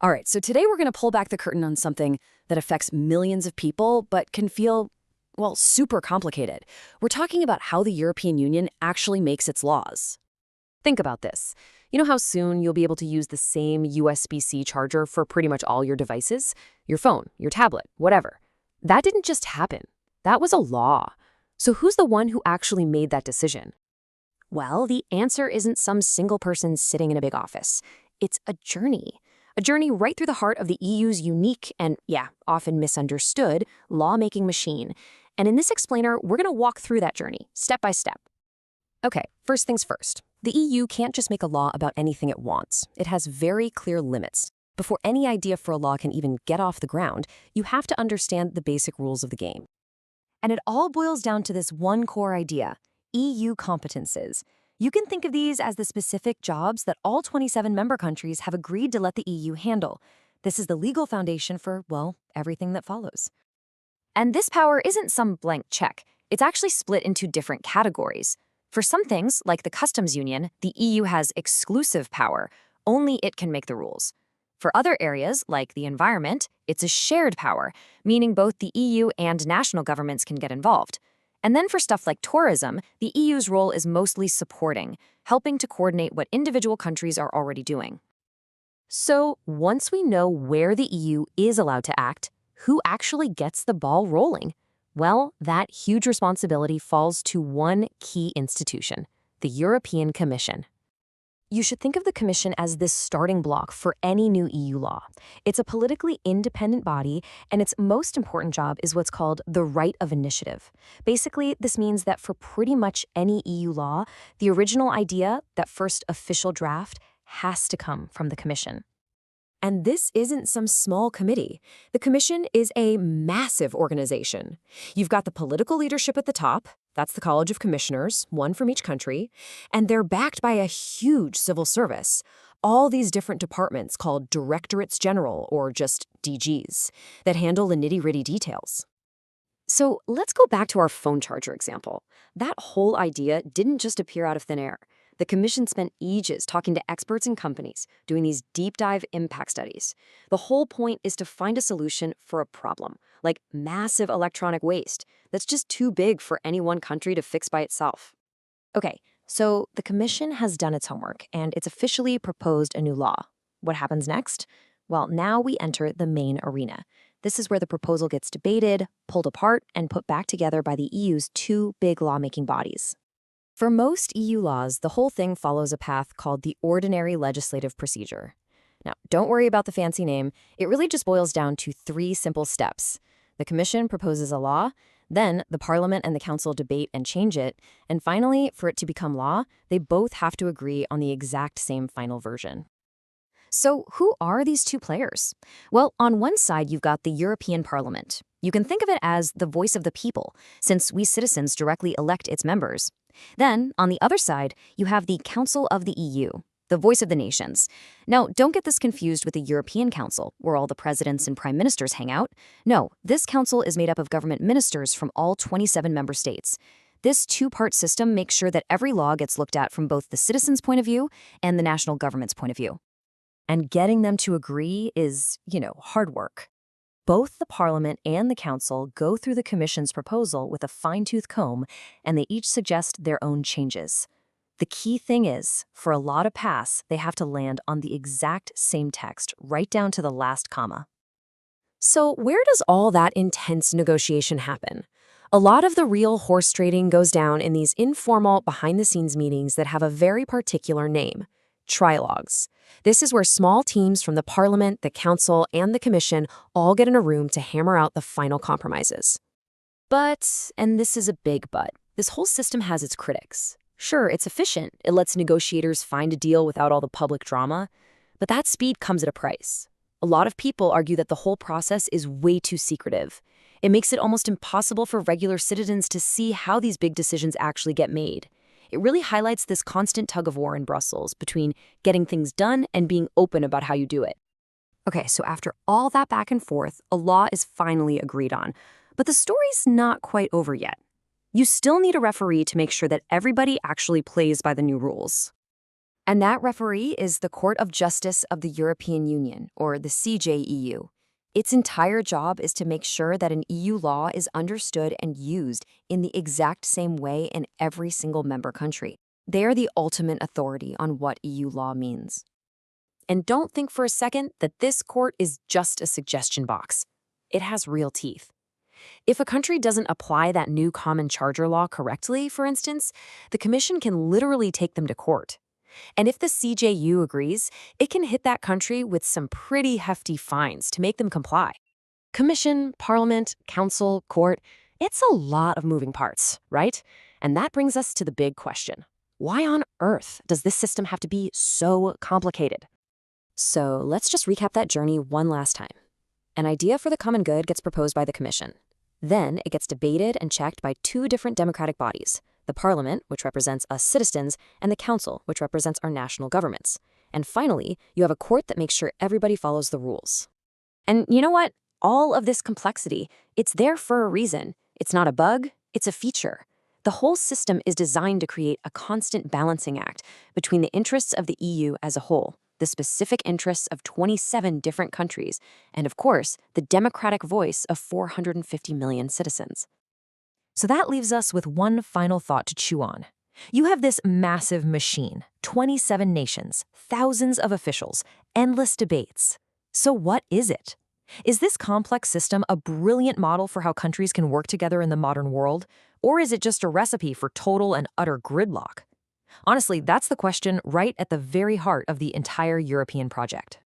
All right, so today we're going to pull back the curtain on something that affects millions of people but can feel, well, super complicated. We're talking about how the European Union actually makes its laws. Think about this. You know how soon you'll be able to use the same USB-C charger for pretty much all your devices? Your phone, your tablet, whatever. That didn't just happen. That was a law. So who's the one who actually made that decision? Well, the answer isn't some single person sitting in a big office. It's a journey. A journey right through the heart of the EU's unique and, yeah, often misunderstood lawmaking machine. And in this explainer, we're going to walk through that journey, step by step. Okay, first things first. The EU can't just make a law about anything it wants. It has very clear limits. Before any idea for a law can even get off the ground, you have to understand the basic rules of the game. And it all boils down to this one core idea: EU competences. You can think of these as the specific jobs that all 27 member countries have agreed to let the EU handle. This is the legal foundation for, well, everything that follows. And this power isn't some blank check. It's actually split into different categories. For some things, like the customs union, the EU has exclusive power. Only it can make the rules. For other areas, like the environment, it's a shared power, meaning both the EU and national governments can get involved. And then for stuff like tourism, the EU's role is mostly supporting, helping to coordinate what individual countries are already doing. So once we know where the EU is allowed to act, who actually gets the ball rolling? Well, that huge responsibility falls to one key institution: the European Commission. You should think of the Commission as this starting block for any new EU law. It's a politically independent body, and its most important job is what's called the right of initiative. Basically, this means that for pretty much any EU law, the original idea, that first official draft, has to come from the Commission. And this isn't some small committee. The Commission is a massive organization. You've got the political leadership at the top. That's the College of Commissioners, one from each country. And they're backed by a huge civil service. All these different departments called Directorates General, or just DGs, that handle the nitty-gritty details. So let's go back to our phone charger example. That whole idea didn't just appear out of thin air. The Commission spent ages talking to experts and companies, doing these deep dive impact studies. The whole point is to find a solution for a problem, like massive electronic waste, that's just too big for any one country to fix by itself. Okay, so the Commission has done its homework, and it's officially proposed a new law. What happens next? Well, now we enter the main arena. This is where the proposal gets debated, pulled apart, and put back together by the EU's two big lawmaking bodies. For most EU laws, the whole thing follows a path called the ordinary legislative procedure. Now, don't worry about the fancy name. It really just boils down to 3 simple steps. The Commission proposes a law, then the Parliament and the Council debate and change it, and finally, for it to become law, they both have to agree on the exact same final version. So who are these two players? Well, on one side, you've got the European Parliament. You can think of it as the voice of the people, since we citizens directly elect its members. Then, on the other side, you have the Council of the EU, the voice of the nations. Now, don't get this confused with the European Council, where all the presidents and prime ministers hang out. No, this council is made up of government ministers from all 27 member states. This two-part system makes sure that every law gets looked at from both the citizens' point of view and the national government's point of view. And getting them to agree is, hard work. Both the Parliament and the Council go through the Commission's proposal with a fine-tooth comb, and they each suggest their own changes. The key thing is, for a law to pass, they have to land on the exact same text, right down to the last comma. So where does all that intense negotiation happen? A lot of the real horse trading goes down in these informal, behind-the-scenes meetings that have a very particular name: trilogues. This is where small teams from the Parliament, the Council, and the Commission all get in a room to hammer out the final compromises. But, and this is a big but, this whole system has its critics. Sure, it's efficient. It lets negotiators find a deal without all the public drama. But that speed comes at a price. A lot of people argue that the whole process is way too secretive. It makes it almost impossible for regular citizens to see how these big decisions actually get made. It really highlights this constant tug-of-war in Brussels between getting things done and being open about how you do it. Okay, so after all that back and forth, a law is finally agreed on. But the story's not quite over yet. You still need a referee to make sure that everybody actually plays by the new rules. And that referee is the Court of Justice of the European Union, or the CJEU. Its entire job is to make sure that an EU law is understood and used in the exact same way in every single member country. They are the ultimate authority on what EU law means. And don't think for a second that this court is just a suggestion box. It has real teeth. If a country doesn't apply that new common charger law correctly, for instance, the Commission can literally take them to court. And if the CJU agrees, it can hit that country with some pretty hefty fines to make them comply. Commission, Parliament, Council, Court, it's a lot of moving parts, right? And that brings us to the big question. Why on earth does this system have to be so complicated? So let's just recap that journey one last time. An idea for the common good gets proposed by the Commission. Then it gets debated and checked by two different democratic bodies, the Parliament, which represents us citizens, and the Council, which represents our national governments. And finally, you have a court that makes sure everybody follows the rules. And you know what? All of this complexity, it's there for a reason. It's not a bug, it's a feature. The whole system is designed to create a constant balancing act between the interests of the EU as a whole, the specific interests of 27 different countries, and of course, the democratic voice of 450 million citizens. So that leaves us with one final thought to chew on. You have this massive machine, 27 nations, thousands of officials, endless debates. So what is it? Is this complex system a brilliant model for how countries can work together in the modern world? Or is it just a recipe for total and utter gridlock? Honestly, that's the question right at the very heart of the entire European project.